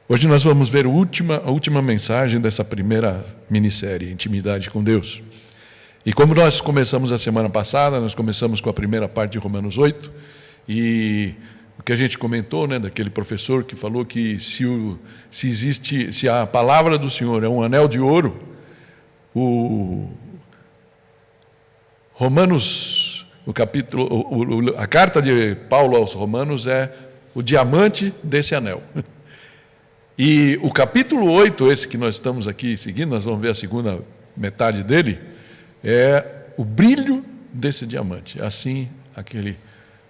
Hoje nós vamos ver a última mensagem dessa primeira minissérie, Intimidade com Deus. E como nós começamos a semana passada, nós começamos com a primeira parte de Romanos 8, e o que a gente comentou, né, daquele professor que falou que se a palavra do Senhor é um anel de ouro, a carta de Paulo aos Romanos é o diamante desse anel. E o capítulo 8, esse que nós estamos aqui seguindo, nós vamos ver a segunda metade dele, é o brilho desse diamante. Assim, aquele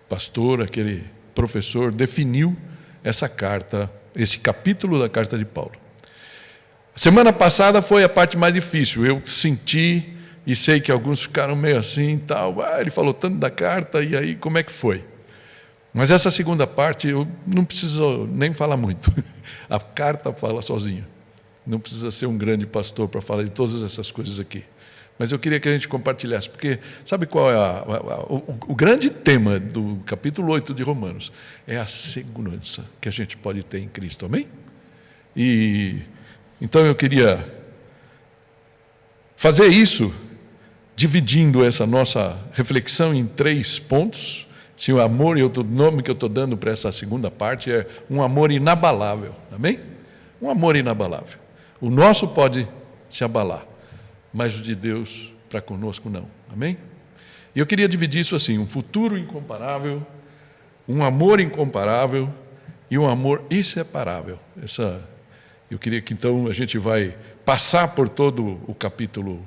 pastor, aquele professor definiu essa carta, esse capítulo da carta de Paulo. Semana passada foi a parte mais difícil. Eu senti e sei que alguns ficaram meio assim e tal. Ele falou tanto da carta, e aí como é que foi? Mas essa segunda parte eu não preciso nem falar muito. A carta fala sozinha. Não precisa ser um grande pastor para falar de todas essas coisas aqui. Mas eu queria que a gente compartilhasse, porque sabe qual é o grande tema do capítulo 8 de Romanos? É a segurança que a gente pode ter em Cristo, amém? E então eu queria fazer isso, dividindo essa nossa reflexão em 3 pontos. Se o amor, o nome que eu estou dando para essa segunda parte é um amor inabalável, amém? Um amor inabalável. O nosso pode se abalar, mas o de Deus para conosco não, amém? E eu queria dividir isso assim: um futuro incomparável, um amor incomparável e um amor inseparável. Eu queria que então a gente vai passar por todo o capítulo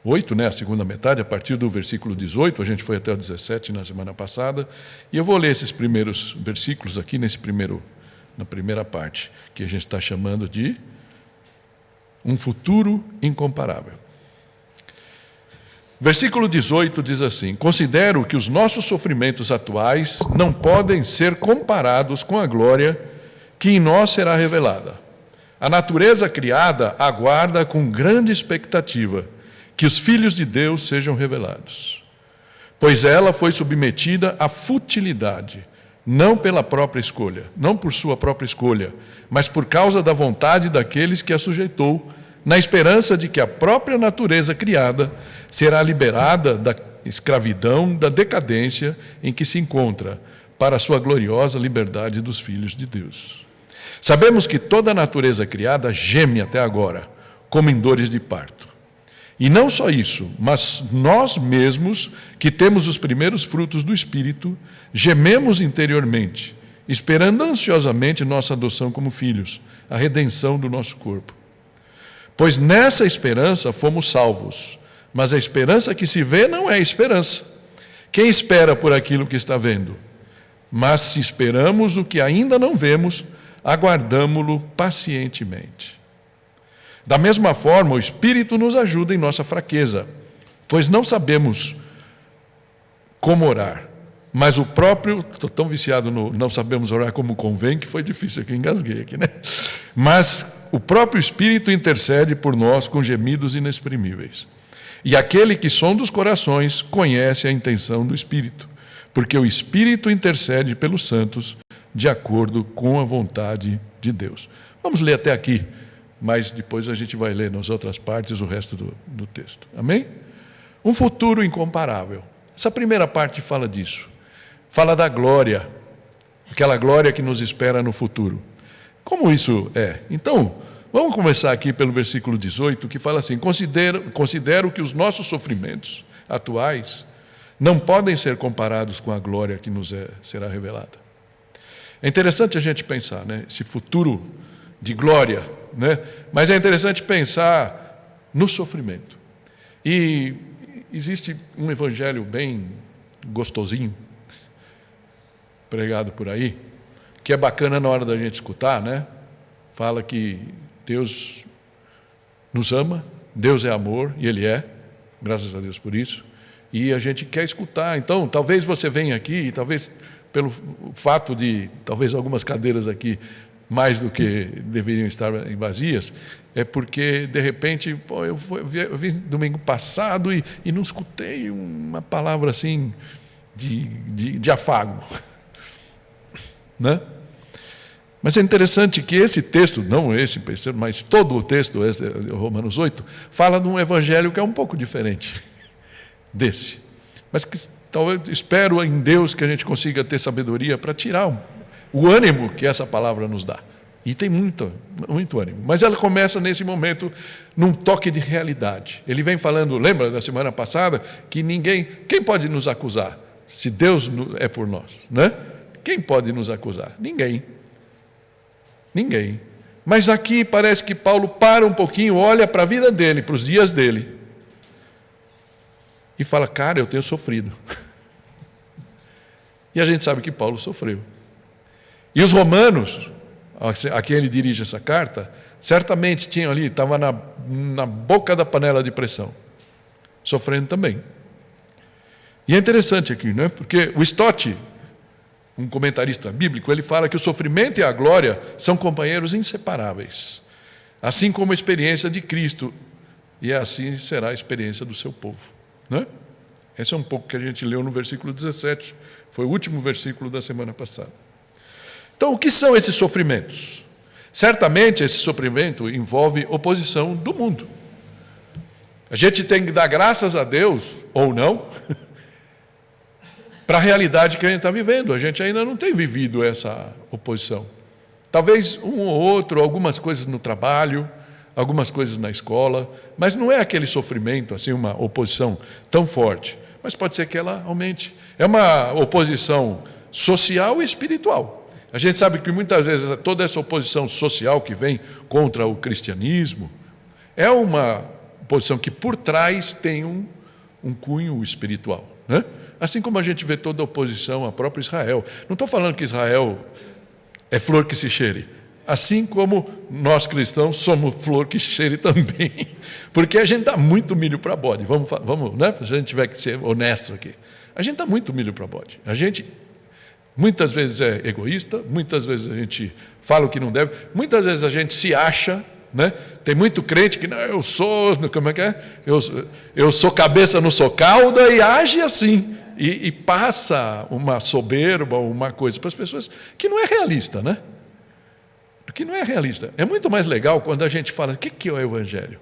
8, né, a segunda metade, a partir do versículo 18, a gente foi até o 17 na semana passada, e eu vou ler esses primeiros versículos aqui na primeira parte, que a gente está chamando de um futuro incomparável. Versículo 18 diz assim: considero que os nossos sofrimentos atuais não podem ser comparados com a glória que em nós será revelada. A natureza criada aguarda com grande expectativa que os filhos de Deus sejam revelados. Pois ela foi submetida à futilidade, não pela própria escolha, não por sua própria escolha, mas por causa da vontade daqueles que a sujeitou, na esperança de que a própria natureza criada será liberada da escravidão, da decadência em que se encontra, para a sua gloriosa liberdade dos filhos de Deus. Sabemos que toda a natureza criada geme até agora, como em dores de parto. E não só isso, mas nós mesmos, que temos os primeiros frutos do Espírito, gememos interiormente, esperando ansiosamente nossa adoção como filhos, a redenção do nosso corpo. Pois nessa esperança fomos salvos, mas a esperança que se vê não é esperança. Quem espera por aquilo que está vendo? Mas se esperamos o que ainda não vemos, aguardamo-lo pacientemente. Da mesma forma, o Espírito nos ajuda em nossa fraqueza, pois não sabemos como orar, mas o próprio... Estou tão viciado no não sabemos orar como convém, que foi difícil, que eu engasguei aqui, né? Mas o próprio Espírito intercede por nós com gemidos inexprimíveis. E aquele que sonda os corações conhece a intenção do Espírito, porque o Espírito intercede pelos santos de acordo com a vontade de Deus. Vamos ler até aqui, mas depois a gente vai ler nas outras partes o resto do texto. Amém? Um futuro incomparável. Essa primeira parte fala disso. Fala da glória, aquela glória que nos espera no futuro. Como isso é? Então, vamos começar aqui pelo versículo 18, que fala assim: considero que os nossos sofrimentos atuais não podem ser comparados com a glória que nos será revelada. É interessante a gente pensar, né? Esse futuro de glória, né? Mas é interessante pensar no sofrimento. E existe um evangelho bem gostosinho, pregado por aí, que é bacana na hora da gente escutar, né? Fala que Deus nos ama, Deus é amor, e Ele é, graças a Deus por isso, e a gente quer escutar. Então, talvez você venha aqui, e talvez pelo fato de, talvez algumas cadeiras aqui mais do que deveriam estar vazias, é porque, de repente, eu vi domingo passado e não escutei uma palavra assim de afago, né? Mas é interessante que esse texto, não esse, mas todo o texto, Romanos 8, fala de um evangelho que é um pouco diferente desse. Mas que talvez, espero em Deus que a gente consiga ter sabedoria para tirar o ânimo que essa palavra nos dá. E tem muito ânimo. Mas ela começa nesse momento, num toque de realidade. Ele vem falando, lembra da semana passada, que quem pode nos acusar? Se Deus é por nós, né? Quem pode nos acusar? Ninguém. Mas aqui parece que Paulo para um pouquinho, olha para a vida dele, para os dias dele, e fala, cara, eu tenho sofrido. E a gente sabe que Paulo sofreu. E os romanos, a quem ele dirige essa carta, certamente tinham ali, estava na boca da panela de pressão, sofrendo também. E é interessante aqui, né? Porque o Stott, um comentarista bíblico, ele fala que o sofrimento e a glória são companheiros inseparáveis, assim como a experiência de Cristo, e assim será a experiência do seu povo, né? Esse é um pouco que a gente leu no versículo 17, foi o último versículo da semana passada. Então, o que são esses sofrimentos? Certamente esse sofrimento envolve oposição do mundo. A gente tem que dar graças a Deus, ou não, para a realidade que a gente está vivendo. A gente ainda não tem vivido essa oposição. Talvez um ou outro, algumas coisas no trabalho, algumas coisas na escola, mas não é aquele sofrimento, assim, uma oposição tão forte. Mas pode ser que ela aumente. É uma oposição social e espiritual. A gente sabe que muitas vezes toda essa oposição social que vem contra o cristianismo é uma oposição que por trás tem um cunho espiritual, né? Assim como a gente vê toda a oposição à própria Israel. Não estou falando que Israel é flor que se cheire. Assim como nós cristãos somos flor que cheire também. Porque a gente dá muito milho para bode. Vamos, né? Se a gente tiver que ser honesto aqui. A gente dá muito milho para bode. A gente muitas vezes é egoísta, muitas vezes a gente fala o que não deve, muitas vezes a gente se acha, né? Tem muito crente que, não, eu sou, como é que é? Eu sou cabeça, não sou cauda, e age assim. E passa uma soberba, uma coisa para as pessoas que não é realista, né? Que não é realista. É muito mais legal quando a gente fala, o que é o Evangelho?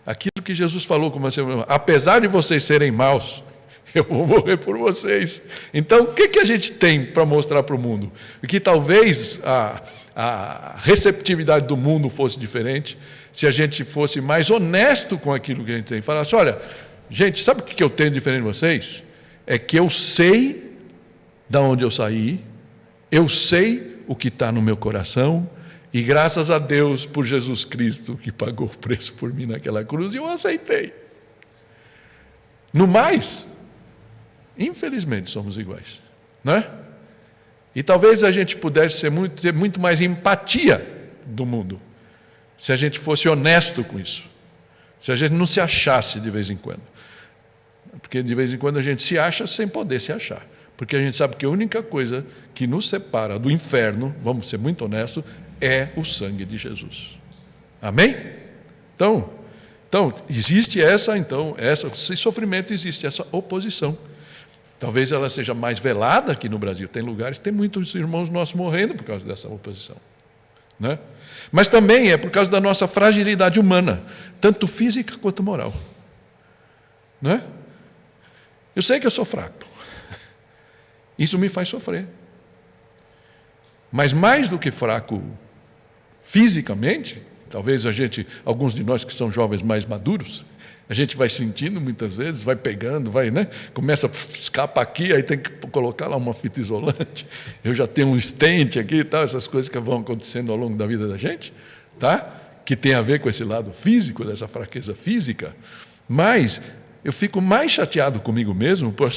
Aquilo que Jesus falou, como assim, apesar de vocês serem maus, eu vou morrer por vocês. Então, o que a gente tem para mostrar para o mundo? Que talvez a receptividade do mundo fosse diferente, se a gente fosse mais honesto com aquilo que a gente tem. Falasse, olha, gente, sabe o que eu tenho diferente de vocês? É que eu sei de onde eu saí, eu sei o que está no meu coração, e graças a Deus por Jesus Cristo, que pagou o preço por mim naquela cruz, eu aceitei. No mais, infelizmente somos iguais, né? E talvez a gente pudesse ter muito mais empatia do mundo, se a gente fosse honesto com isso, se a gente não se achasse de vez em quando. Porque de vez em quando a gente se acha sem poder se achar. Porque a gente sabe que a única coisa que nos separa do inferno, vamos ser muito honestos, é o sangue de Jesus. Amém? Então existe esse sofrimento, existe essa oposição. Talvez ela seja mais velada aqui no Brasil. Tem lugares, tem muitos irmãos nossos morrendo por causa dessa oposição, né? Mas também é por causa da nossa fragilidade humana, tanto física quanto moral, né? Eu sei que eu sou fraco. Isso me faz sofrer. Mas mais do que fraco fisicamente, talvez alguns de nós que são jovens mais maduros, a gente vai sentindo muitas vezes, vai pegando, né? Começa, escapa aqui, aí tem que colocar lá uma fita isolante. Eu já tenho um stent aqui e tal, essas coisas que vão acontecendo ao longo da vida da gente, tá? Que tem a ver com esse lado físico, dessa fraqueza física. Mas eu fico mais chateado comigo mesmo por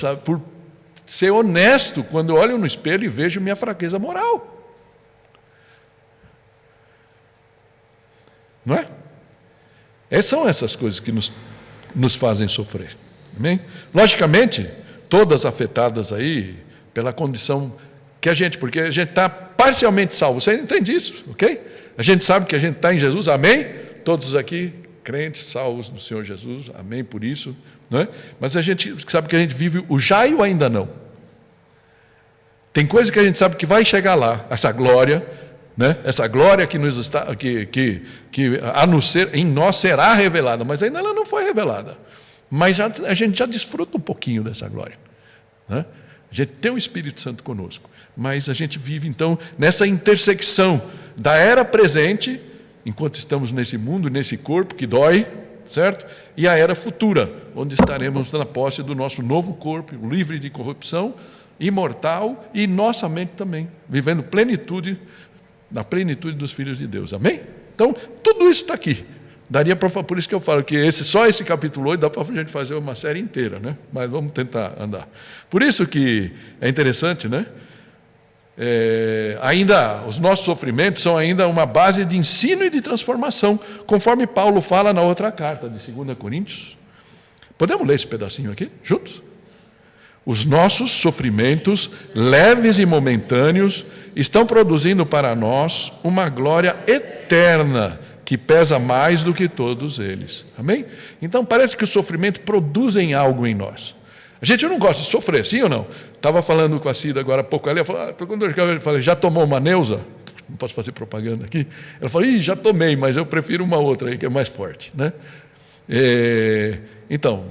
ser honesto quando eu olho no espelho e vejo minha fraqueza moral. Não é? São essas coisas que nos fazem sofrer. Amém? Logicamente, todas afetadas aí pela condição que porque a gente está parcialmente salvo. Você entende isso, ok? A gente sabe que a gente está em Jesus, amém? Todos aqui, crentes, salvos no Senhor Jesus, amém por isso. Não é? Mas a gente sabe que a gente vive o já e o ainda não. Tem coisa que a gente sabe que vai chegar lá, essa glória, né? Essa glória que em nós será revelada, mas ainda ela não foi revelada. Mas a gente já desfruta um pouquinho dessa glória, né? A gente tem o Espírito Santo conosco, mas a gente vive então nessa intersecção da era presente, enquanto estamos nesse mundo, nesse corpo que dói, certo? E a era futura, onde estaremos na posse do nosso novo corpo, livre de corrupção, imortal, e nossa mente também, vivendo na plenitude dos filhos de Deus. Amém? Então, tudo isso está aqui. Daria para, por isso que eu falo que só esse capítulo 8 dá para a gente fazer uma série inteira, né? Mas vamos tentar andar. Por isso que é interessante, né? Ainda os nossos sofrimentos são ainda uma base de ensino e de transformação, conforme Paulo fala na outra carta de 2 Coríntios. Podemos ler esse pedacinho aqui, juntos? Os nossos sofrimentos, leves e momentâneos, estão produzindo para nós uma glória eterna, que pesa mais do que todos eles. Amém? Então parece que o sofrimento produzem algo em nós. A gente não gosta de sofrer, sim ou não? Estava falando com a Cida agora há pouco ali, ela falou, estou com dor de cabeça. Eu falei, já tomou uma Neusa? Não posso fazer propaganda aqui. Ela falou, já tomei, mas eu prefiro uma outra aí que é mais forte, né? Então,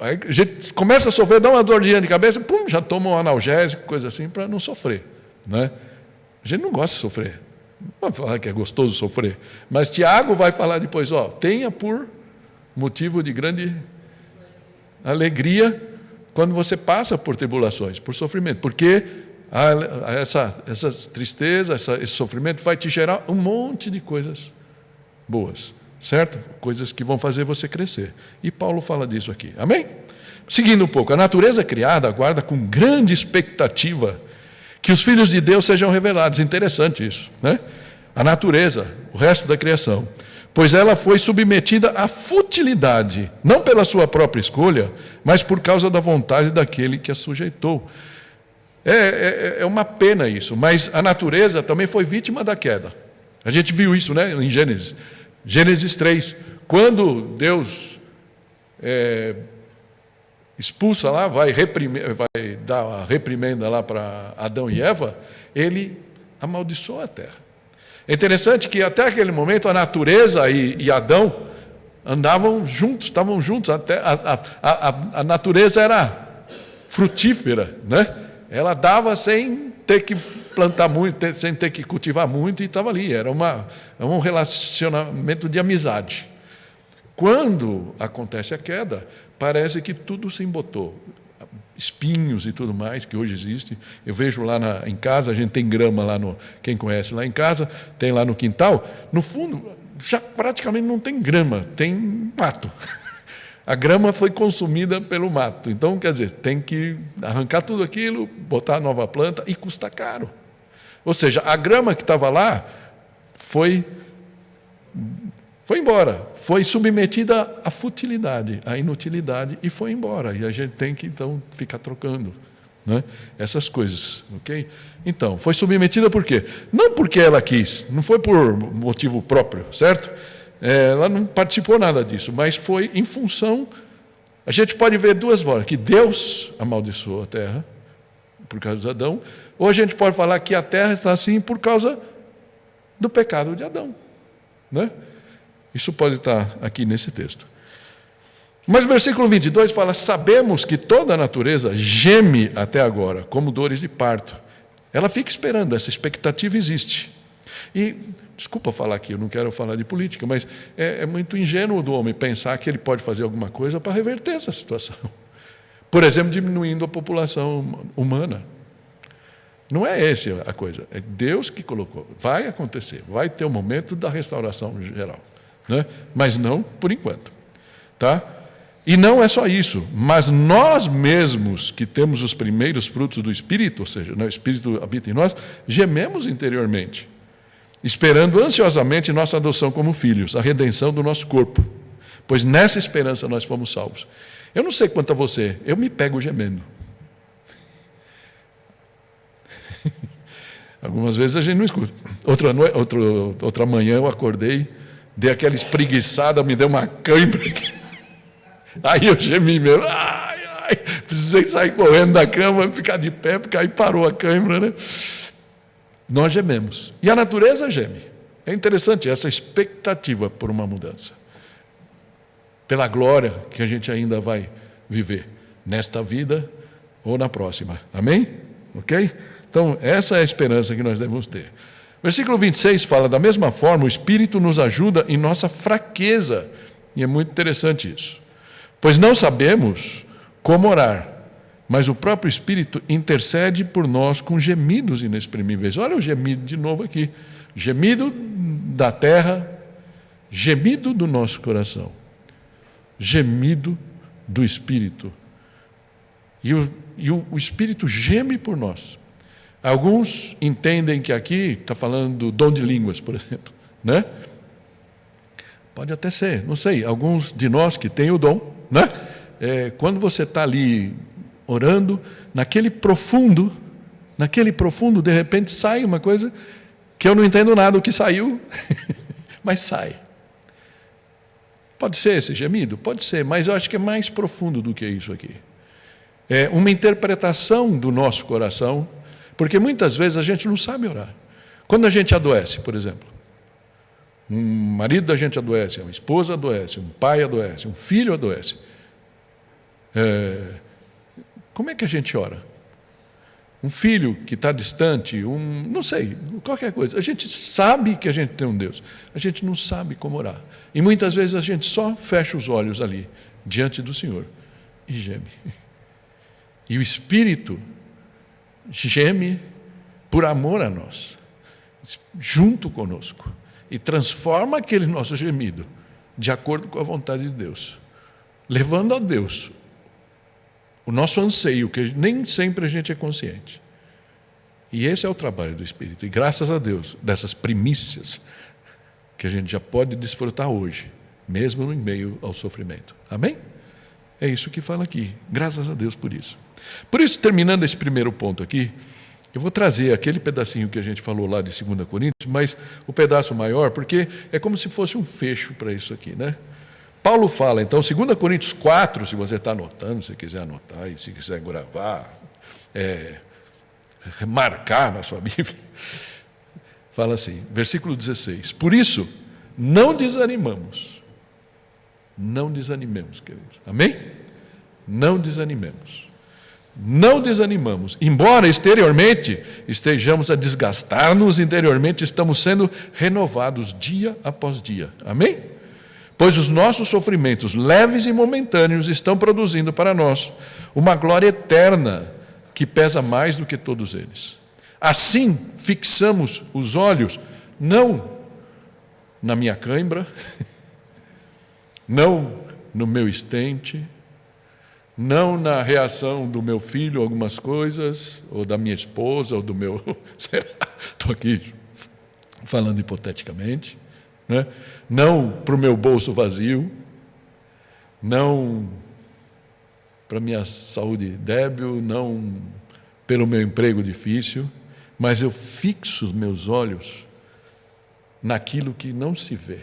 aí a gente começa a sofrer, dá uma dorzinha de cabeça, pum, já toma um analgésico, coisa assim, para não sofrer, né? A gente não gosta de sofrer. Não vai falar que é gostoso sofrer, mas Tiago vai falar depois, tenha por motivo de grande alegria quando você passa por tribulações, por sofrimento, porque essa tristeza, esse sofrimento vai te gerar um monte de coisas boas, certo? Coisas que vão fazer você crescer. E Paulo fala disso aqui, amém? Seguindo um pouco, a natureza criada aguarda com grande expectativa que os filhos de Deus sejam revelados. Interessante isso, né? A natureza, o resto da criação, pois ela foi submetida à futilidade, não pela sua própria escolha, mas por causa da vontade daquele que a sujeitou. É uma pena isso, mas a natureza também foi vítima da queda. A gente viu isso, né, em Gênesis. Gênesis 3, quando Deus expulsa lá, vai dar a reprimenda lá para Adão e Eva, ele amaldiçoa a terra. É interessante que até aquele momento a natureza e Adão andavam juntos, estavam juntos, até a natureza era frutífera, né? Ela dava sem ter que plantar muito, sem ter que cultivar muito, e estava ali, era um relacionamento de amizade. Quando acontece a queda, parece que tudo se embotou, espinhos e tudo mais, que hoje existe. Eu vejo lá em casa, a gente tem grama lá quem conhece lá em casa, tem lá no quintal, no fundo, já praticamente não tem grama, tem mato. A grama foi consumida pelo mato, então, quer dizer, tem que arrancar tudo aquilo, botar nova planta, e custa caro. Ou seja, a grama que estava lá foi embora, foi submetida à futilidade, à inutilidade, e foi embora. E a gente tem que, então, ficar trocando, né, essas coisas, ok? Então, foi submetida por quê? Não porque ela quis, não foi por motivo próprio, certo? Ela não participou nada disso, mas foi em função. A gente pode ver duas formas, que Deus amaldiçoou a terra, por causa de Adão, ou a gente pode falar que a terra está assim por causa do pecado de Adão, né? Isso pode estar aqui nesse texto. Mas o versículo 22 fala, sabemos que toda a natureza geme até agora, como dores de parto. Ela fica esperando, essa expectativa existe. E, desculpa falar aqui, eu não quero falar de política, mas é muito ingênuo do homem pensar que ele pode fazer alguma coisa para reverter essa situação. Por exemplo, diminuindo a população humana. Não é essa a coisa, é Deus que colocou. Vai acontecer, vai ter um momento da restauração geral, né? Mas não por enquanto, tá? E não é só isso, mas nós mesmos que temos os primeiros frutos do Espírito, ou seja, o Espírito habita em nós, gememos interiormente, esperando ansiosamente nossa adoção como filhos, a redenção do nosso corpo, pois nessa esperança nós fomos salvos. Eu não sei quanto a você, eu me pego gemendo. Algumas vezes a gente não escuta. Outra manhã eu acordei, dei aquela espreguiçada, me deu uma cãibra. Aí eu gemi mesmo. Precisei sair correndo da cama, ficar de pé, porque aí parou a cãibra, né? nós gememos. E a natureza geme. É interessante essa expectativa por uma mudança. Pela glória que a gente ainda vai viver nesta vida ou na próxima. Amém? Ok? Então, essa é a esperança que nós devemos ter. Versículo 26 fala, da mesma forma, o Espírito nos ajuda em nossa fraqueza. E é muito interessante isso. Pois não sabemos como orar, mas o próprio Espírito intercede por nós com gemidos inexprimíveis. Olha o gemido de novo aqui. Gemido da terra, gemido do nosso coração. Gemido do Espírito. E o Espírito geme por nós. Alguns entendem que aqui está falando do dom de línguas, por exemplo, né? Pode até ser, não sei. Alguns de nós que têm o dom, né? Quando você está ali orando, naquele profundo, de repente sai uma coisa que eu não entendo nada o que saiu, mas sai. Pode ser esse gemido? Pode ser, mas eu acho que é mais profundo do que isso aqui. É uma interpretação do nosso coração, porque muitas vezes a gente não sabe orar. Quando a gente adoece, por exemplo, um marido da gente adoece, uma esposa adoece, um pai adoece, um filho adoece. Como é que a gente ora? Um filho que está distante, não sei, qualquer coisa. A gente sabe que a gente tem um Deus, a gente não sabe como orar. E muitas vezes a gente só fecha os olhos ali, diante do Senhor, e geme. E o Espírito geme por amor a nós, junto conosco, e transforma aquele nosso gemido de acordo com a vontade de Deus, levando a Deus o nosso anseio, que nem sempre a gente é consciente. E esse é o trabalho do Espírito. E graças a Deus, dessas primícias que a gente já pode desfrutar hoje, mesmo em meio ao sofrimento. Amém? É isso que fala aqui. Graças a Deus por isso. Por isso, terminando esse primeiro ponto aqui, eu vou trazer aquele pedacinho que a gente falou lá de 2 Coríntios, mas o pedaço maior, porque é como se fosse um fecho para isso aqui, né? Paulo fala, então, 2 Coríntios 4, se você está anotando, se quiser anotar, e se quiser gravar, marcar na sua Bíblia, fala assim, versículo 16, por isso, não desanimamos. Não desanimemos, queridos. Amém? Não desanimemos. Não desanimamos. Embora exteriormente estejamos a desgastar-nos, interiormente estamos sendo renovados dia após dia. Amém? Pois os nossos sofrimentos leves e momentâneos estão produzindo para nós uma glória eterna que pesa mais do que todos eles. Assim, fixamos os olhos não na minha cãibra, não no meu estente, não na reação do meu filho a algumas coisas, ou da minha esposa, ou do meu... Estou aqui falando hipoteticamente, né? Não para o meu bolso vazio, não para a minha saúde débil, não pelo meu emprego difícil, mas eu fixo os meus olhos naquilo que não se vê,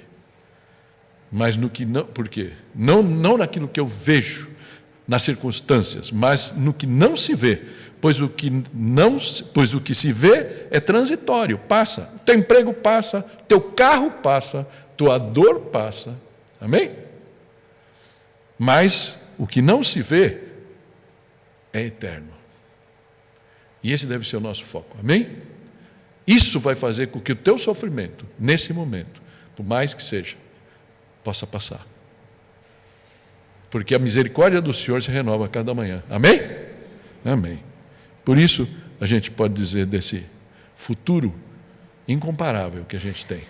mas no que não... Por quê? Não naquilo que eu vejo, nas circunstâncias, mas no que não se vê, pois o que se vê é transitório, passa. Teu emprego passa, teu carro passa, tua dor passa. Amém? Mas o que não se vê é eterno. E esse deve ser o nosso foco. Amém? Isso vai fazer com que o teu sofrimento, nesse momento, por mais que seja, possa passar. Porque a misericórdia do Senhor se renova a cada manhã. Amém? Amém. Por isso, a gente pode dizer desse futuro incomparável que a gente tem.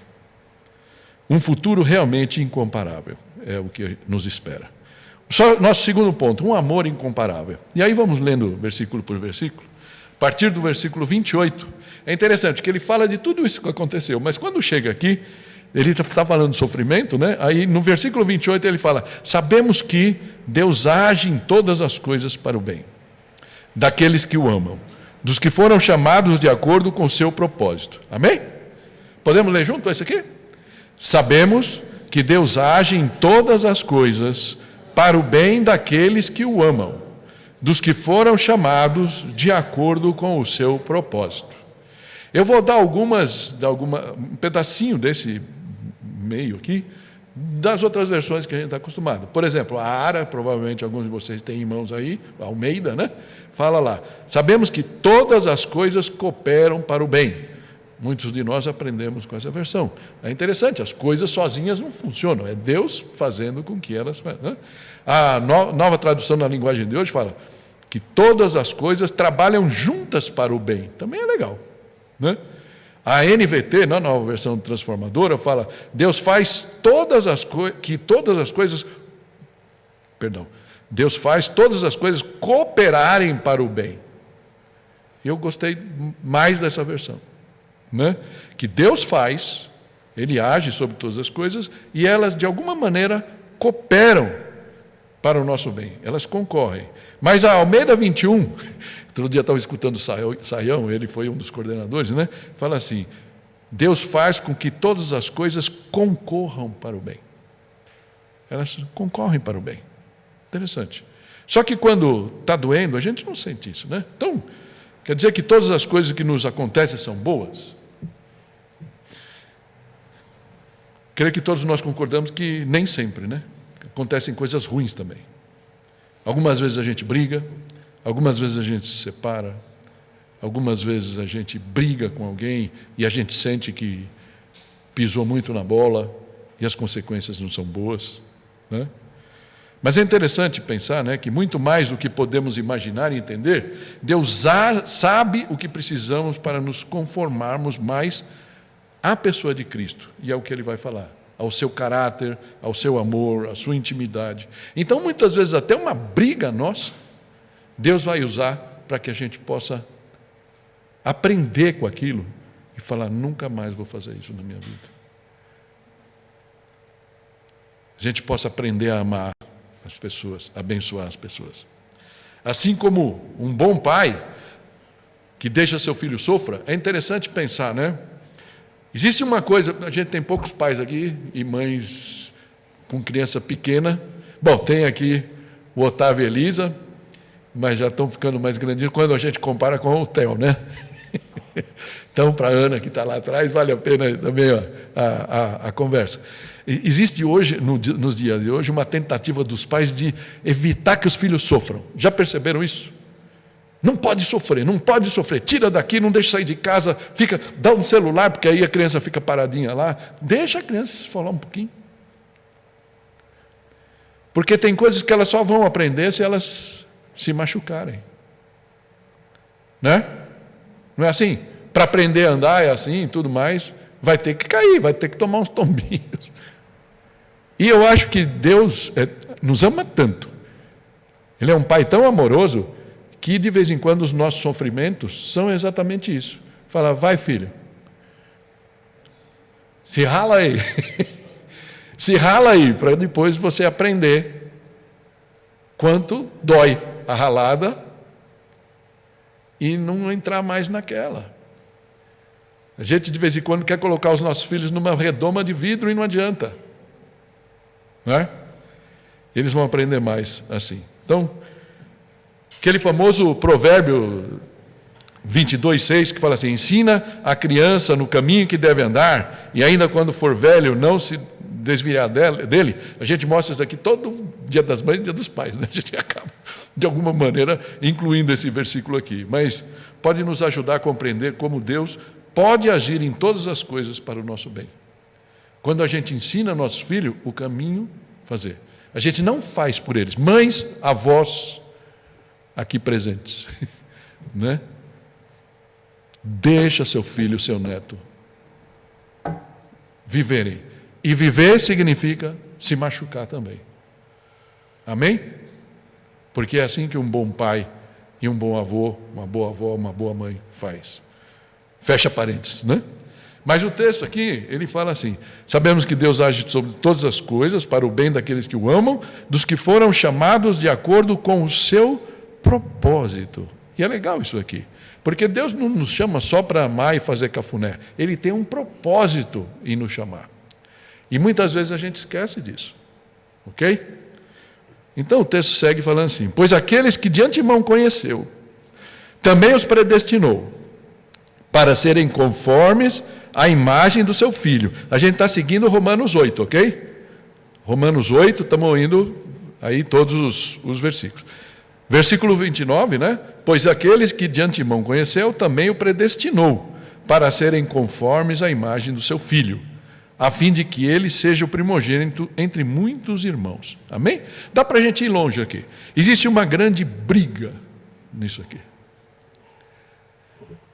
Um futuro realmente incomparável é o que nos espera. Só nosso segundo ponto, um amor incomparável. E aí vamos lendo versículo por versículo. A partir do versículo 28, é interessante que ele fala de tudo isso que aconteceu, mas quando chega aqui, ele está falando de sofrimento, né? Aí no versículo 28 ele fala, sabemos que Deus age em todas as coisas para o bem, daqueles que o amam, dos que foram chamados de acordo com o seu propósito. Amém? Podemos ler junto esse aqui? Sabemos que Deus age em todas as coisas para o bem daqueles que o amam, dos que foram chamados de acordo com o seu propósito. Eu vou dar um pedacinho desse meio aqui, das outras versões que a gente está acostumado. Por exemplo, a Ara, provavelmente alguns de vocês têm em mãos aí, a Almeida, né? Fala lá, sabemos que todas as coisas cooperam para o bem. Muitos de nós aprendemos com essa versão. É interessante, as coisas sozinhas não funcionam, é Deus fazendo com que elas... Né? A nova tradução na linguagem de hoje fala que todas as coisas trabalham juntas para o bem. Também é legal, né? A NVT, na nova versão transformadora, fala: Deus faz todas as coisas cooperarem para o bem. Eu gostei mais dessa versão, né? Que Deus faz, Ele age sobre todas as coisas e elas, de alguma maneira, cooperam para o nosso bem. Elas concorrem. Mas a Almeida 21... Outro dia eu estava escutando o Saião, ele foi um dos coordenadores, né? Fala assim: Deus faz com que todas as coisas concorram para o bem. Elas concorrem para o bem. Interessante. Só que quando está doendo, a gente não sente isso, né? Então, quer dizer que todas as coisas que nos acontecem são boas? Creio que todos nós concordamos que nem sempre, né? Acontecem coisas ruins também. Algumas vezes a gente briga, algumas vezes a gente se separa, algumas vezes a gente briga com alguém e a gente sente que pisou muito na bola e as consequências não são boas, né? Mas é interessante pensar, né, que muito mais do que podemos imaginar e entender, Deus sabe o que precisamos para nos conformarmos mais à pessoa de Cristo, e é o que Ele vai falar, ao seu caráter, ao seu amor, à sua intimidade. Então, muitas vezes, até uma briga nossa, Deus vai usar para que a gente possa aprender com aquilo e falar: nunca mais vou fazer isso na minha vida. A gente possa aprender a amar as pessoas, abençoar as pessoas. Assim como um bom pai que deixa seu filho sofra, é interessante pensar, né? Existe uma coisa, a gente tem poucos pais aqui e mães com criança pequena. Bom, tem aqui o Otávio e Elisa, mas já estão ficando mais grandinhos quando a gente compara com o Theo, né? Então, para a Ana, que está lá atrás, vale a pena também a conversa. Existe hoje, nos dias de hoje, uma tentativa dos pais de evitar que os filhos sofram. Já perceberam isso? Não pode sofrer, tira daqui, não deixa sair de casa, dá um celular, porque aí a criança fica paradinha lá. Deixa a criança falar um pouquinho. Porque tem coisas que elas só vão aprender se elas se machucarem. Né? Não é assim? Para aprender a andar é assim e tudo mais, vai ter que cair, vai ter que tomar uns tombinhos. E eu acho que Deus nos ama tanto. Ele é um pai tão amoroso que de vez em quando os nossos sofrimentos são exatamente isso. Fala: vai, filho, se rala aí. Se rala aí, para depois você aprender quanto dói a ralada e não entrar mais naquela. A gente de vez em quando quer colocar os nossos filhos numa redoma de vidro e não adianta, não é? Eles vão aprender mais assim. Então, aquele famoso provérbio 22:6 que fala assim: ensina a criança no caminho que deve andar, e ainda quando for velho não se desviar dele. A gente mostra isso aqui todo dia das mães e dia dos pais, né? A gente acaba, de alguma maneira, incluindo esse versículo aqui. Mas pode nos ajudar a compreender como Deus pode agir em todas as coisas para o nosso bem. Quando a gente ensina nossos filhos o caminho fazer. A gente não faz por eles. Mães, avós, aqui presentes, né? Deixa seu filho, seu neto viverem. E viver significa se machucar também. Amém? Porque é assim que um bom pai e um bom avô, uma boa avó, uma boa mãe faz. Fecha parênteses, né? Mas o texto aqui, ele fala assim: sabemos que Deus age sobre todas as coisas para o bem daqueles que o amam, dos que foram chamados de acordo com o seu propósito. E é legal isso aqui, porque Deus não nos chama só para amar e fazer cafuné. Ele tem um propósito em nos chamar. E muitas vezes a gente esquece disso. Ok? Então o texto segue falando assim: pois aqueles que de antemão conheceu, também os predestinou para serem conformes à imagem do seu Filho. A gente está seguindo Romanos 8, ok? Romanos 8, estamos indo aí todos os versículos. Versículo 29, né? Pois aqueles que de antemão conheceu, também o predestinou, para serem conformes à imagem do seu Filho, a fim de que ele seja o primogênito entre muitos irmãos. Amém? Dá para a gente ir longe aqui. Existe uma grande briga nisso aqui.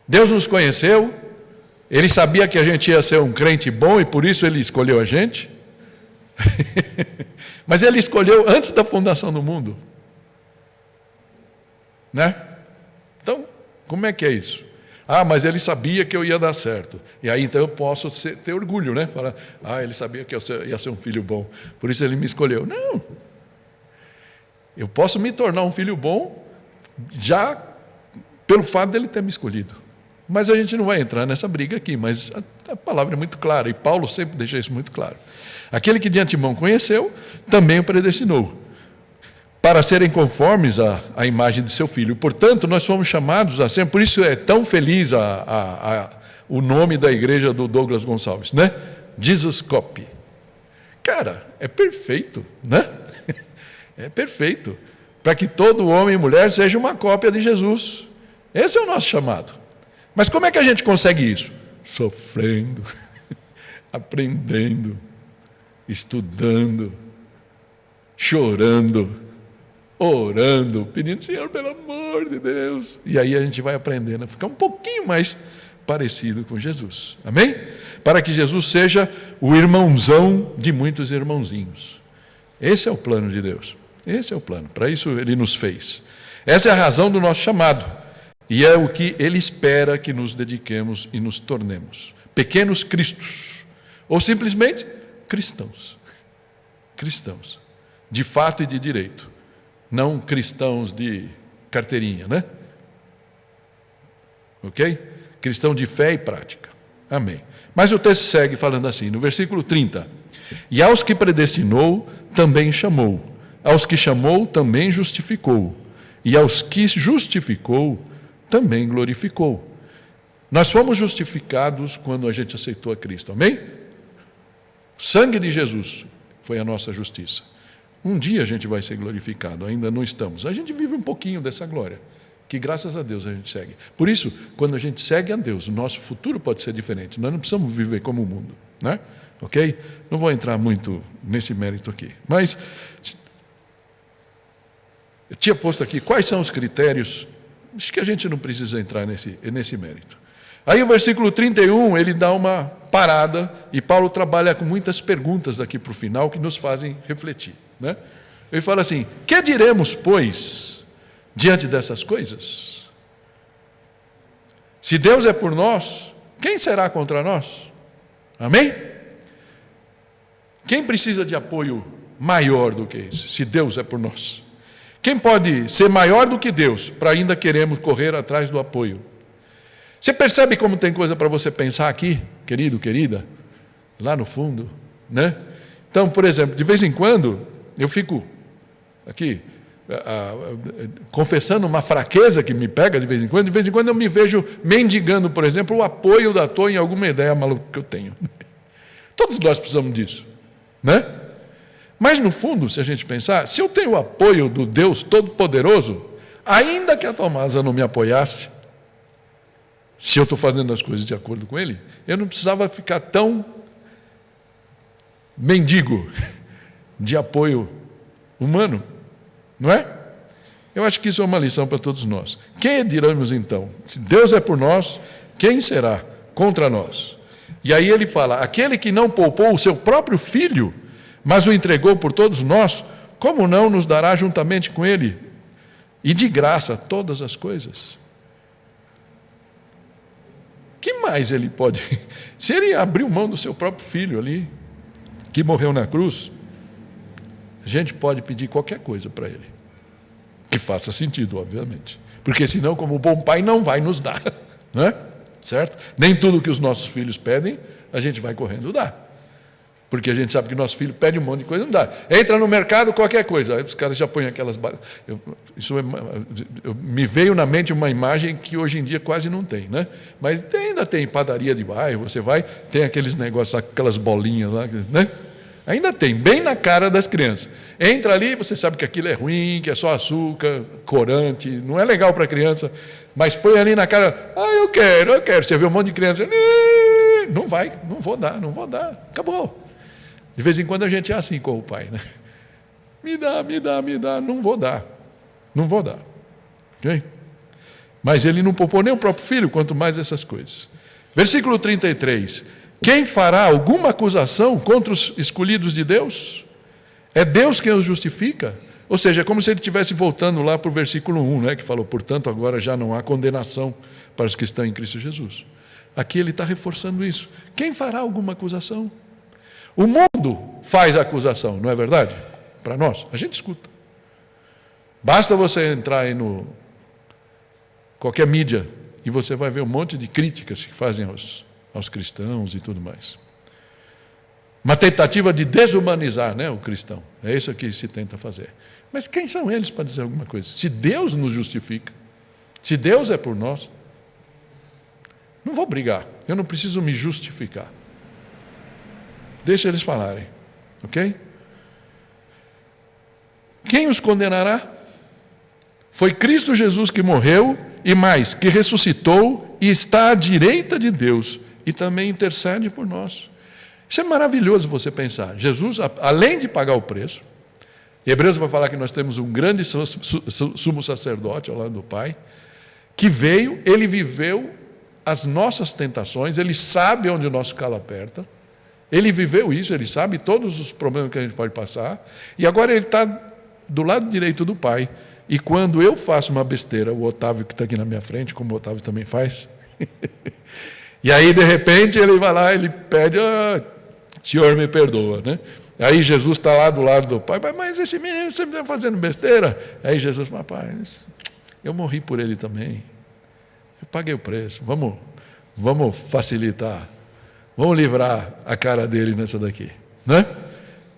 Deus nos conheceu, Ele sabia que a gente ia ser um crente bom e por isso Ele escolheu a gente. Mas Ele escolheu antes da fundação do mundo. Né? Então, como é que é isso? Ah, mas Ele sabia que eu ia dar certo. E aí então eu posso ter orgulho, né? Falar, Ele sabia que eu ia ser um filho bom, por isso Ele me escolheu. Não. Eu posso me tornar um filho bom já pelo fato dele ter me escolhido. Mas a gente não vai entrar nessa briga aqui, mas a palavra é muito clara, e Paulo sempre deixa isso muito claro. Aquele que de antemão conheceu, também o predestinou, para serem conformes à imagem de seu Filho. Portanto, nós fomos chamados a ser, por isso é tão feliz o nome da igreja do Douglas Gonçalves, né? Jesus Copy. Cara, é perfeito, né? É perfeito. Para que todo homem e mulher seja uma cópia de Jesus. Esse é o nosso chamado. Mas como é que a gente consegue isso? Sofrendo, aprendendo, estudando, chorando, orando, pedindo, Senhor, pelo amor de Deus. E aí a gente vai aprendendo a ficar um pouquinho mais parecido com Jesus. Amém? Para que Jesus seja o irmãozão de muitos irmãozinhos. Esse é o plano de Deus. Esse é o plano. Para isso Ele nos fez. Essa é a razão do nosso chamado. E é o que Ele espera que nos dediquemos e nos tornemos. Pequenos cristos. Ou simplesmente cristãos. Cristãos. De fato e de direito. Não cristãos de carteirinha, né? Ok? Cristão de fé e prática. Amém. Mas o texto segue falando assim, no versículo 30. E aos que predestinou, também chamou. Aos que chamou, também justificou. E aos que justificou, também glorificou. Nós fomos justificados quando a gente aceitou a Cristo. Amém? O sangue de Jesus foi a nossa justiça. Um dia a gente vai ser glorificado, ainda não estamos. A gente vive um pouquinho dessa glória, que graças a Deus a gente segue. Por isso, quando a gente segue a Deus, o nosso futuro pode ser diferente. Nós não precisamos viver como o mundo, né? Ok? Não vou entrar muito nesse mérito aqui. Mas eu tinha posto aqui quais são os critérios. Acho que a gente não precisa entrar nesse mérito. Aí o versículo 31, ele dá uma parada, e Paulo trabalha com muitas perguntas daqui para o final que nos fazem refletir. Né? Ele fala assim, que diremos, pois, diante dessas coisas? Se Deus é por nós, quem será contra nós? Amém? Quem precisa de apoio maior do que isso, se Deus é por nós? Quem pode ser maior do que Deus, para ainda queremos correr atrás do apoio? Você percebe como tem coisa para você pensar aqui, querido, querida? Lá no fundo, né? Então, por exemplo, de vez em quando, eu fico aqui, confessando uma fraqueza que me pega de vez em quando eu me vejo mendigando, por exemplo, o apoio da Tô em alguma ideia maluca que eu tenho. Todos nós precisamos disso, né? Mas, no fundo, se a gente pensar, se eu tenho o apoio do Deus Todo-Poderoso, ainda que a Tomasa não me apoiasse, se eu estou fazendo as coisas de acordo com Ele, eu não precisava ficar tão mendigo de apoio humano, não é? Eu acho que isso é uma lição para todos nós. Quem diremos então? Se Deus é por nós, quem será contra nós? E aí ele fala, aquele que não poupou o seu próprio filho, mas o entregou por todos nós, como não nos dará juntamente com Ele, e de graça, todas as coisas? Que mais Ele pode? Se Ele abriu mão do seu próprio filho ali, que morreu na cruz, a gente pode pedir qualquer coisa para Ele, que faça sentido, obviamente, porque senão, como bom pai, não vai nos dar, não é? Certo? Nem tudo que os nossos filhos pedem, a gente vai correndo dar. Porque a gente sabe que nosso filho pede um monte de coisa, não dá. Entra no mercado, qualquer coisa. Aí os caras já põem aquelas... me veio na mente uma imagem que hoje em dia quase não tem, né? Mas ainda tem padaria de bairro, você vai, tem aqueles negócios, aquelas bolinhas lá, né? Ainda tem, bem na cara das crianças. Entra ali, você sabe que aquilo é ruim, que é só açúcar, corante, não é legal para a criança, mas põe ali na cara, eu quero. Você vê um monte de criança, não vai, não vou dar, acabou. De vez em quando a gente é assim com o pai, né? Me dá, não vou dar. Okay? Mas ele não poupou nem o próprio filho, quanto mais essas coisas. Versículo 33. Quem fará alguma acusação contra os escolhidos de Deus? É Deus quem os justifica? Ou seja, é como se ele estivesse voltando lá para o versículo 1, né, que falou, portanto, agora já não há condenação para os que estão em Cristo Jesus. Aqui ele está reforçando isso. Quem fará alguma acusação? O mundo faz a acusação, não é verdade? Para nós, a gente escuta. Basta você entrar aí no qualquer mídia e você vai ver um monte de críticas que fazem aos cristãos e tudo mais. Uma tentativa de desumanizar, né, o cristão. É isso que se tenta fazer. Mas quem são eles para dizer alguma coisa? Se Deus nos justifica, se Deus é por nós, não vou brigar, eu não preciso me justificar. Deixa eles falarem, ok? Quem os condenará? Foi Cristo Jesus que morreu e mais, que ressuscitou e está à direita de Deus e também intercede por nós. Isso é maravilhoso você pensar. Jesus, além de pagar o preço, Hebreus vai falar que nós temos um grande sumo sacerdote ao lado do Pai, que veio, ele viveu as nossas tentações, ele sabe onde o nosso calo aperta, ele viveu isso, ele sabe todos os problemas que a gente pode passar, e agora ele está do lado direito do Pai. E quando eu faço uma besteira, o Otávio que está aqui na minha frente, como o Otávio também faz, e aí de repente ele vai lá, ele pede, Senhor me perdoa, né? Aí Jesus está lá do lado do Pai, mas esse menino sempre está fazendo besteira. Aí Jesus fala, pai, eu morri por ele também, eu paguei o preço, vamos facilitar. Vamos livrar a cara dele nessa daqui, né?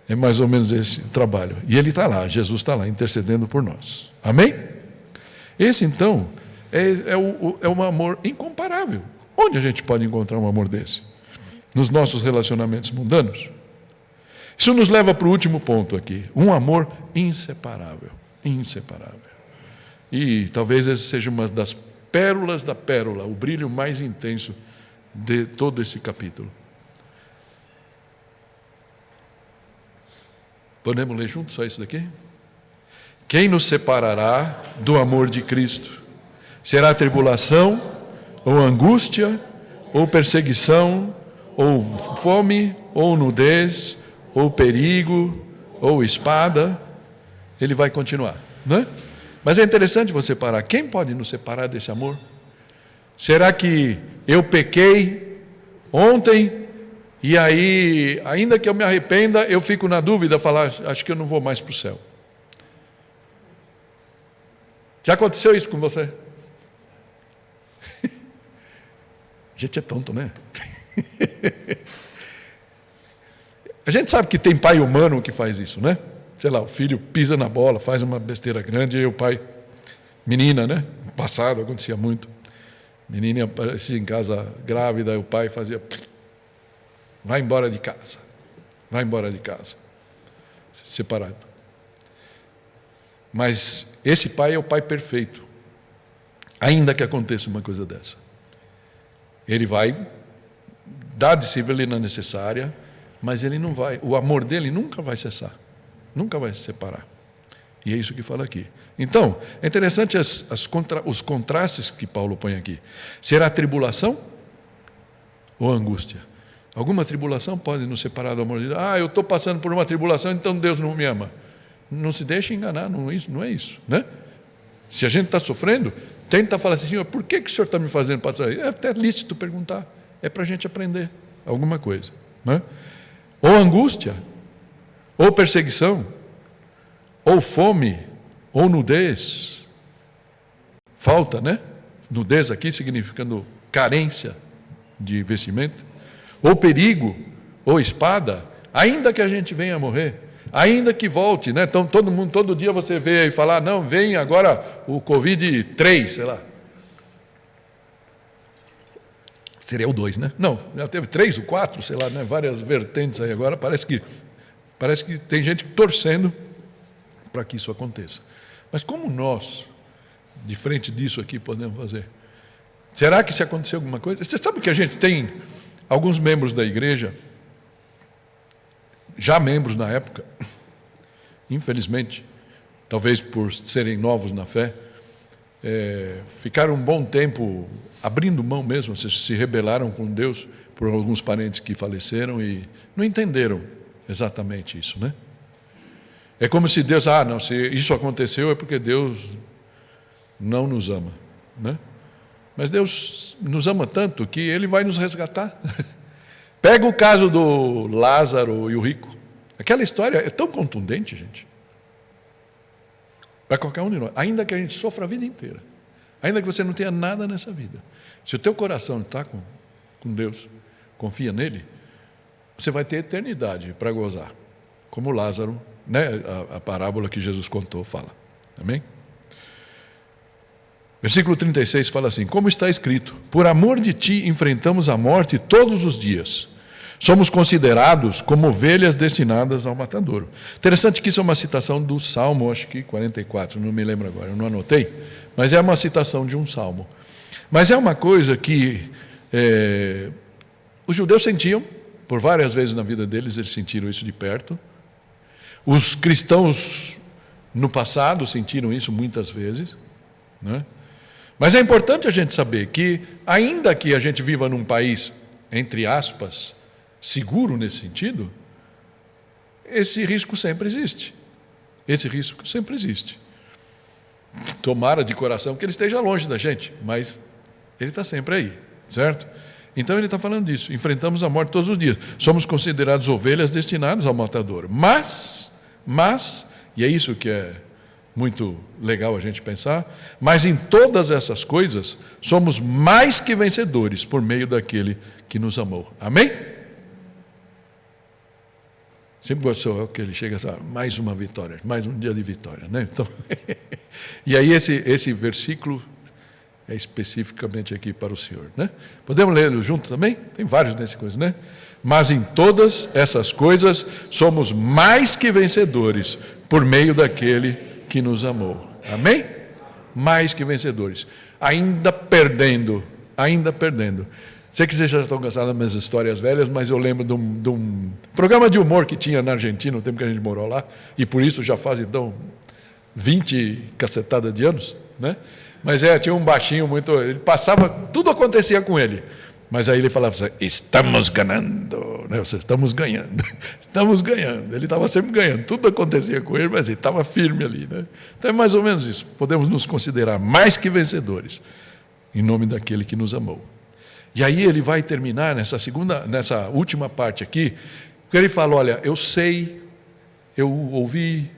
É mais ou menos esse o trabalho. E ele está lá, Jesus está lá, intercedendo por nós. Amém? Esse, então, é um amor incomparável. Onde a gente pode encontrar um amor desse? Nos nossos relacionamentos mundanos? Isso nos leva para o último ponto aqui. Um amor inseparável. Inseparável. E talvez essa seja uma das pérolas da pérola, o brilho mais intenso de todo esse capítulo. Podemos ler juntos só isso daqui? Quem nos separará do amor de Cristo? Será tribulação, ou angústia, ou perseguição, ou fome, ou nudez, ou perigo, ou espada? Ele vai continuar, né? Mas é interessante você parar. Quem pode nos separar desse amor? Será que eu pequei ontem e aí, ainda que eu me arrependa, eu fico na dúvida, falar, acho que eu não vou mais para o céu? Já aconteceu isso com você? A gente é tonto, né? A gente sabe que tem pai humano que faz isso, né? Sei lá, o filho pisa na bola, faz uma besteira grande, e o pai, menina, né? No passado acontecia muito. Menina aparecia em casa grávida, e o pai fazia, vai embora de casa, separado. Mas esse pai é o pai perfeito, ainda que aconteça uma coisa dessa. Ele vai dar a disciplina necessária, mas ele não vai, o amor dele nunca vai cessar, nunca vai se separar. E é isso que fala aqui. Então, é interessante os contrastes que Paulo põe aqui. Será tribulação ou angústia? Alguma tribulação pode nos separar do amor de Deus. Eu estou passando por uma tribulação, então Deus não me ama. Não se deixe enganar, não é isso, né? Se a gente está sofrendo, tenta falar assim, Senhor, por que o Senhor está me fazendo passar isso? É até lícito perguntar, é para a gente aprender alguma coisa, né? Ou angústia, ou perseguição, ou fome, ou nudez. Falta, né? Nudez aqui significando carência de vestimento. Ou perigo, ou espada, Ainda que a gente venha a morrer, ainda que volte, né? Então todo mundo, todo dia você vê e fala, não, vem agora o Covid-3, sei lá. Seria o 2, né? Não, já teve 3 ou 4, sei lá, né? Várias vertentes aí agora. Parece que tem gente torcendo para que isso aconteça. Mas como nós, de frente disso aqui, podemos fazer? Será que se acontecer alguma coisa? Você sabe que a gente tem alguns membros da igreja, já membros na época, infelizmente, talvez por serem novos na fé, ficaram um bom tempo abrindo mão mesmo, se rebelaram com Deus por alguns parentes que faleceram e não entenderam exatamente isso, né? É como se Deus, não, se isso aconteceu é porque Deus não nos ama, né? Mas Deus nos ama tanto que Ele vai nos resgatar. Pega o caso do Lázaro e o rico. Aquela história é tão contundente, gente, para qualquer um de nós, ainda que a gente sofra a vida inteira, ainda que você não tenha nada nessa vida, se o teu coração está com Deus, confia nele, você vai ter eternidade para gozar, como Lázaro, né? A parábola que Jesus contou fala. Amém? Versículo 36 fala assim: como está escrito, por amor de ti enfrentamos a morte todos os dias. Somos considerados como ovelhas destinadas ao matadouro. Interessante que isso é uma citação do Salmo, acho que 44, não me lembro agora, eu não anotei, mas é uma citação de um Salmo. Mas é uma coisa que os judeus sentiam, por várias vezes na vida deles, eles sentiram isso de perto. Os cristãos no passado sentiram isso muitas vezes, né? Mas é importante a gente saber que, ainda que a gente viva num país, entre aspas, seguro nesse sentido, esse risco sempre existe. Esse risco sempre existe. Tomara de coração que ele esteja longe da gente, mas ele está sempre aí, certo? Então ele está falando disso, enfrentamos a morte todos os dias, somos considerados ovelhas destinadas ao matadouro, mas, e é isso que é muito legal a gente pensar, mas em todas essas coisas somos mais que vencedores por meio daquele que nos amou. Amém? Sempre gostou que ele chega a mais uma vitória, mais um dia de vitória, né? Então, e aí esse versículo é especificamente aqui para o Senhor, né? Podemos ler junto também? Tem vários nesse coisa, né? Mas em todas essas coisas somos mais que vencedores por meio daquele que nos amou. Amém? Mais que vencedores. Ainda perdendo. Sei que vocês já estão cansados das minhas histórias velhas, mas eu lembro de um programa de humor que tinha na Argentina, no tempo que a gente morou lá, e por isso já faz, então, 20 cacetada de anos, né? Mas tinha um baixinho muito... Ele passava... Tudo acontecia com ele. Mas aí ele falava assim, estamos ganhando, né? Estamos ganhando. Ele estava sempre ganhando. Tudo acontecia com ele, mas ele estava firme ali, né? Então é mais ou menos isso. Podemos nos considerar mais que vencedores, em nome daquele que nos amou. E aí ele vai terminar nessa última parte aqui, porque ele fala, olha, eu sei, eu ouvi,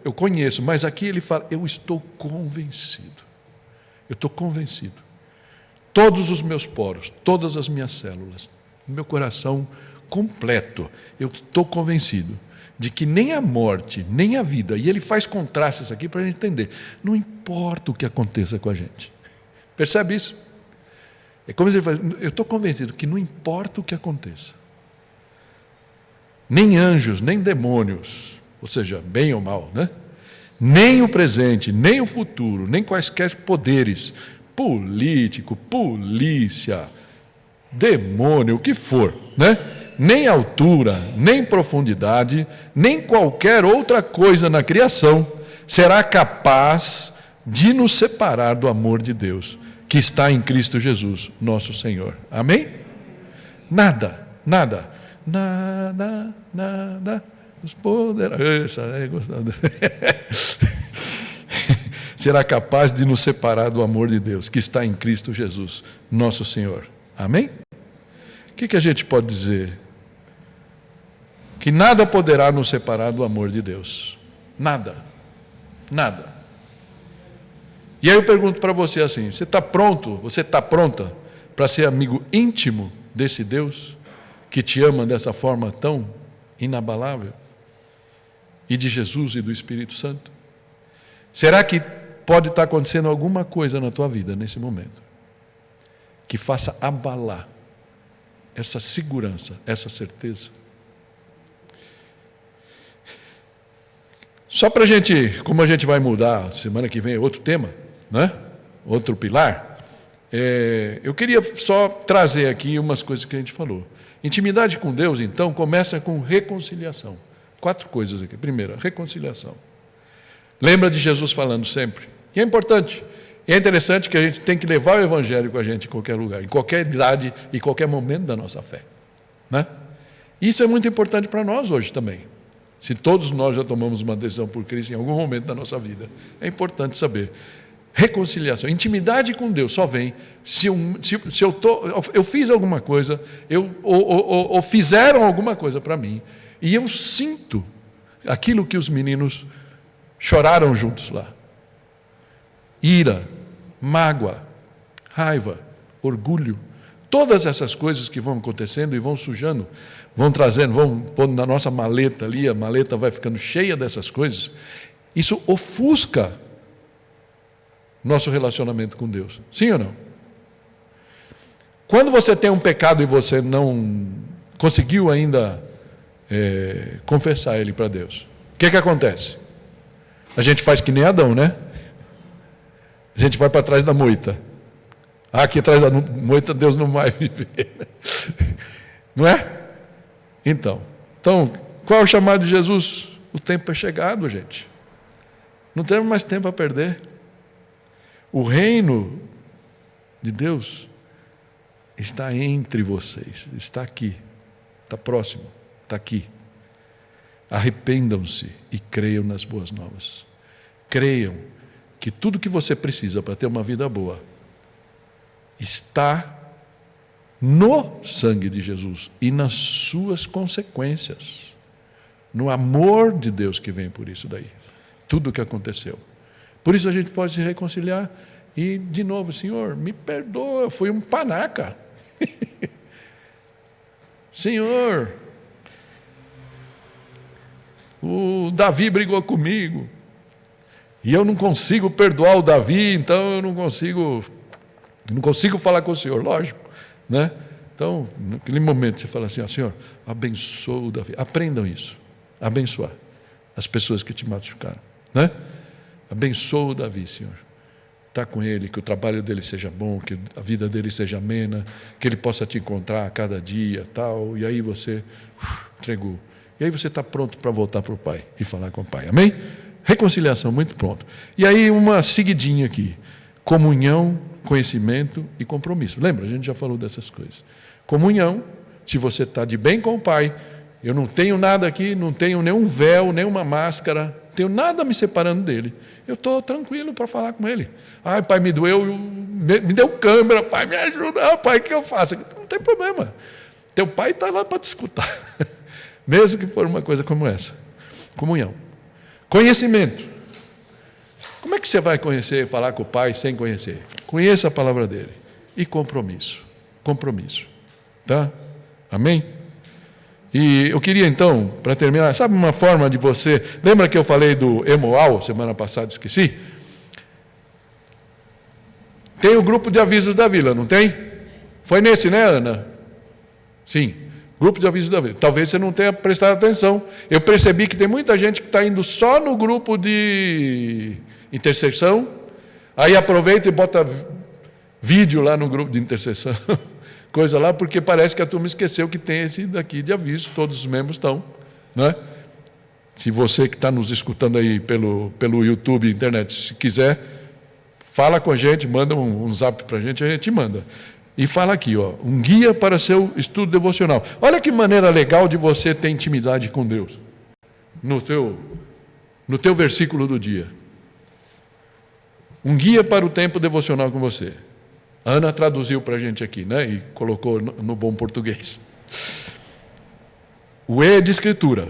eu conheço, mas aqui ele fala, eu estou convencido. Todos os meus poros, todas as minhas células, meu coração completo, eu estou convencido de que nem a morte, nem a vida, e ele faz contrastes aqui para a gente entender, não importa o que aconteça com a gente. Percebe isso? É como se ele faz, eu estou convencido que não importa o que aconteça, nem anjos, nem demônios, ou seja, bem ou mal, né? Nem o presente, nem o futuro, nem quaisquer poderes, político, polícia, demônio, o que for, né? Nem altura, nem profundidade, nem qualquer outra coisa na criação será capaz de nos separar do amor de Deus, que está em Cristo Jesus, nosso Senhor. Amém? Nada. Os poderosos, será capaz de nos separar do amor de Deus, que está em Cristo Jesus, nosso Senhor. Amém? O que a gente pode dizer? Que nada poderá nos separar do amor de Deus. Nada. E aí eu pergunto para você assim, você está pronto, você está pronta para ser amigo íntimo desse Deus, que te ama dessa forma tão inabalável? E de Jesus e do Espírito Santo? Será que pode estar acontecendo alguma coisa na tua vida nesse momento que faça abalar essa segurança, essa certeza? Só para a gente, como a gente vai mudar, semana que vem é outro tema, né? Outro pilar, eu queria só trazer aqui umas coisas que a gente falou. Intimidade com Deus, então, começa com reconciliação. 4 coisas aqui. Primeira, reconciliação. Lembra de Jesus falando sempre. E é importante. E é interessante que a gente tem que levar o Evangelho com a gente em qualquer lugar, em qualquer idade e qualquer momento da nossa fé, né? Isso é muito importante para nós hoje também. Se todos nós já tomamos uma decisão por Cristo em algum momento da nossa vida, é importante saber. Reconciliação, intimidade com Deus só vem se eu fiz alguma coisa, ou fizeram alguma coisa para mim, e eu sinto aquilo que os meninos choraram juntos lá. Ira, mágoa, raiva, orgulho, todas essas coisas que vão acontecendo e vão sujando, vão trazendo, vão pondo na nossa maleta ali, a maleta vai ficando cheia dessas coisas, isso ofusca nosso relacionamento com Deus. Sim ou não? Quando você tem um pecado e você não conseguiu ainda confessar ele para Deus, o que acontece? A gente faz que nem Adão, né? A gente vai para trás da moita. Aqui atrás da moita Deus não vai viver. Não é? Então, qual é o chamado de Jesus? O tempo é chegado, gente. Não temos mais tempo a perder. O reino de Deus está entre vocês, está aqui, está próximo, está aqui. Arrependam-se e creiam nas boas novas. Creiam que tudo que você precisa para ter uma vida boa está no sangue de Jesus e nas suas consequências, no amor de Deus que vem por isso daí, tudo o que aconteceu. Por isso a gente pode se reconciliar e, de novo, Senhor, me perdoa, eu fui um panaca. Senhor, o Davi brigou comigo e eu não consigo perdoar o Davi, então eu não consigo falar com o Senhor, lógico, né? Então, naquele momento você fala assim, Senhor, abençoa o Davi. Aprendam isso, abençoar as pessoas que te machucaram, né? Abençoa o Davi, Senhor. Está com ele, que o trabalho dele seja bom, que a vida dele seja amena, que ele possa te encontrar a cada dia, tal. E aí você entregou. E aí você está pronto para voltar para o Pai e falar com o Pai. Amém? Reconciliação, muito pronto. E aí uma seguidinha aqui. Comunhão, conhecimento e compromisso. Lembra? A gente já falou dessas coisas. Comunhão, se você está de bem com o Pai, eu não tenho nada aqui, não tenho nenhum véu, nenhuma máscara, não tenho nada me separando dele. Eu estou tranquilo para falar com ele. Ai, Pai, me doeu, me deu câimbra, Pai, me ajuda. Pai, o que eu faço? Não tem problema. Teu Pai está lá para te escutar. Mesmo que for uma coisa como essa. Comunhão. Conhecimento. Como é que você vai conhecer, falar com o Pai sem conhecer? Conheça a palavra dele. E compromisso. Compromisso. Tá? Amém? E eu queria então, para terminar, sabe uma forma de você... Lembra que eu falei do Emoal, semana passada, esqueci? Tem o grupo de avisos da vila, não tem? Foi nesse, né, Ana? Sim, grupo de avisos da vila. Talvez você não tenha prestado atenção. Eu percebi que tem muita gente que está indo só no grupo de intercessão, aí aproveita e bota vídeo lá no grupo de intercessão, coisa lá, porque parece que a turma esqueceu que tem esse daqui de aviso, todos os membros estão, né? Se você que está nos escutando aí pelo YouTube, internet, se quiser, fala com a gente, manda um zap para a gente manda. E fala aqui, um guia para seu estudo devocional. Olha que maneira legal de você ter intimidade com Deus, no teu versículo do dia. Um guia para o tempo devocional com você. A Ana traduziu para a gente aqui, né? E colocou no bom português. O E de escritura.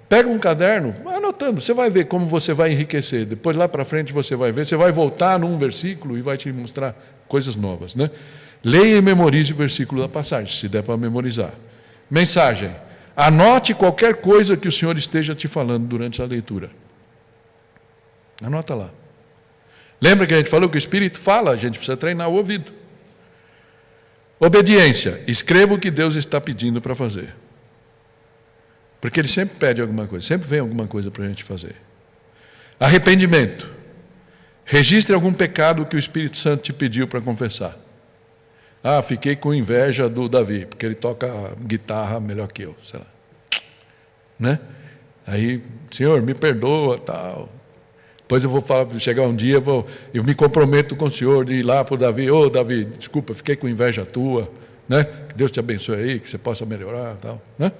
Pega um caderno, vai anotando, você vai ver como você vai enriquecer. Depois lá para frente você vai ver, você vai voltar num versículo e vai te mostrar coisas novas, né? Leia e memorize o versículo da passagem, se der para memorizar. Mensagem: anote qualquer coisa que o Senhor esteja te falando durante a leitura. Anota lá. Lembra que a gente falou que o Espírito fala, a gente precisa treinar o ouvido. Obediência: escreva o que Deus está pedindo para fazer. Porque Ele sempre pede alguma coisa, sempre vem alguma coisa para a gente fazer. Arrependimento: registre algum pecado que o Espírito Santo te pediu para confessar. Ah, fiquei com inveja do Davi, porque ele toca guitarra melhor que eu, sei lá. Né? Aí, Senhor, me perdoa, tal. Depois eu vou falar, chegar um dia, eu me comprometo com o Senhor de ir lá para o Davi. Ô, Davi, desculpa, fiquei com inveja tua, né? Que Deus te abençoe aí, que você possa melhorar, tal, né?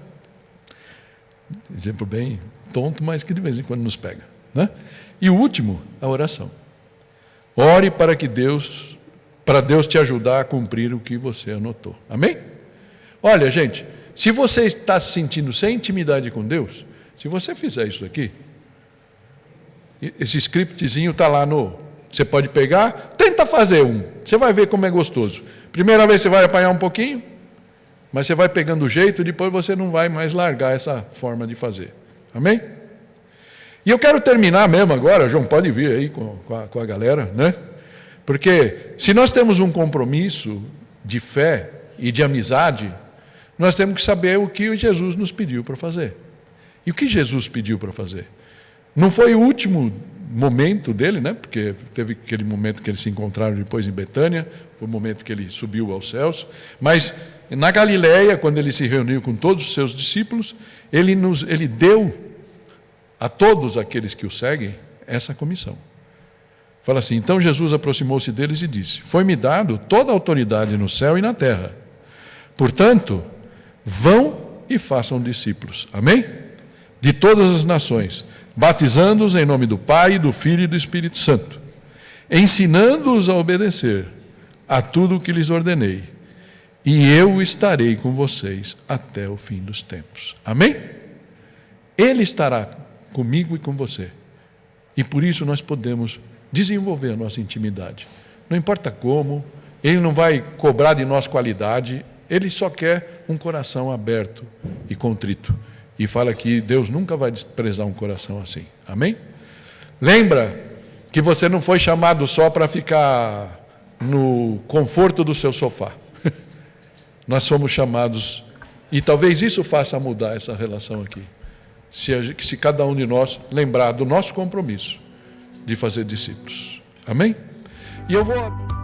Exemplo bem tonto, mas que de vez em quando nos pega, né? E o último, a oração. Ore para Deus te ajudar a cumprir o que você anotou. Amém? Olha, gente, se você está se sentindo sem intimidade com Deus, se você fizer isso aqui, esse scriptzinho está lá no... Você pode pegar, tenta fazer um. Você vai ver como é gostoso. Primeira vez você vai apanhar um pouquinho, mas você vai pegando o jeito e depois você não vai mais largar essa forma de fazer. Amém? E eu quero terminar mesmo agora, João, pode vir aí com a galera, né? Porque se nós temos um compromisso de fé e de amizade, nós temos que saber o que Jesus nos pediu para fazer. E o que Jesus pediu para fazer? Não foi o último momento dele, né? Porque teve aquele momento que eles se encontraram depois em Betânia, foi o momento que ele subiu aos céus, mas na Galileia, quando ele se reuniu com todos os seus discípulos, ele deu a todos aqueles que o seguem essa comissão. Fala assim: então Jesus aproximou-se deles e disse: foi-me dado toda a autoridade no céu e na terra. Portanto, vão e façam discípulos. Amém? De todas as nações, batizando-os em nome do Pai, do Filho e do Espírito Santo, ensinando-os a obedecer a tudo o que lhes ordenei. E eu estarei com vocês até o fim dos tempos. Amém? Ele estará comigo e com você. E por isso nós podemos desenvolver a nossa intimidade. Não importa como, Ele não vai cobrar de nós qualidade, Ele só quer um coração aberto e contrito. E fala que Deus nunca vai desprezar um coração assim. Amém? Lembra que você não foi chamado só para ficar no conforto do seu sofá. Nós somos chamados, e talvez isso faça mudar essa relação aqui. Se cada um de nós lembrar do nosso compromisso de fazer discípulos. Amém? E eu vou...